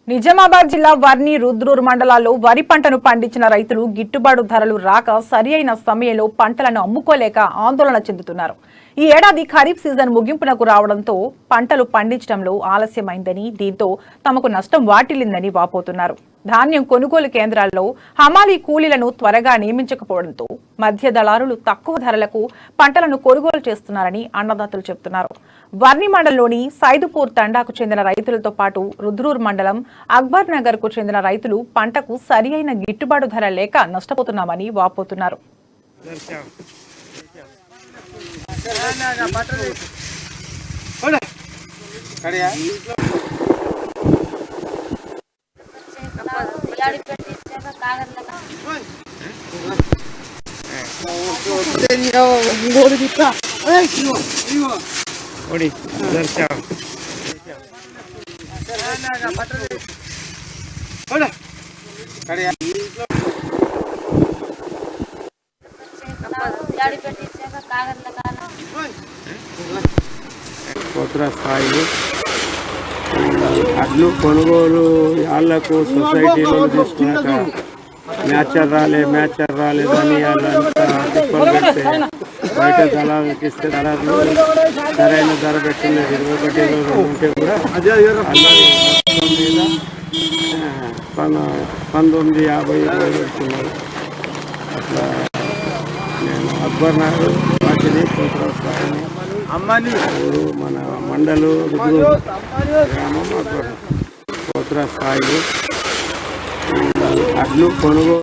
నిజామాబాద్ జిల్లా వర్ని రుద్రూర్ మండలాల్లో వరి పంటను పండించిన రైతులు గిట్టుబాటు ధరలు రాక సరియైన సమయంలో పంటలను అమ్ముకోలేక ఆందోళన చెందుతున్నారు. ఈ ఏడాది ఖరీఫ్ సీజన్ ముగింపునకు రావడంతో పంటలు పండించడంలో ఆలస్యమైందని, దీంతో తమకు నష్టం వాటిల్లిందని వాపోతున్నారు. ధాన్యం కొనుగోలు కేంద్రాల్లో హమాలీ కూలీలను త్వరగా నియమించకపోవడంతో మధ్య దళారులు తక్కువ ధరలకు పంటలను కొనుగోలు చేస్తున్నారని అన్నదాతలు చెబుతున్నారు. వర్ని మండలంలోని సైదుపూర్ తండాకు చెందిన రైతులతో పాటు రుద్రూర్ మండలం అక్బర్ నగర్ కు చెందిన రైతులు పంటకు సరియైన గిట్టుబాటు ధర లేక నష్టపోతున్నామని వాపోతున్నారు. స్థాయిలు అడ్లు కొనుగోలు వాళ్ళకు సొసైటీలో తీసుకున్నాక మ్యాచర్ రాలేదని వాళ్ళంతా తిప్పలు పెడితే బయట దళాలకి ఇస్తే దళాలు సరైన ధర పెట్టలేదు. 21 రోజులు ఉంటే కూడా మీద 1950 పెడుతున్నారు. అట్లా నేను అక్బర్ నగర్ వాటిని స్థాయిని ఊరు మన మండలు గ్రామం అక్బర్ స్థాయిలు అడ్లు కొనుగోలు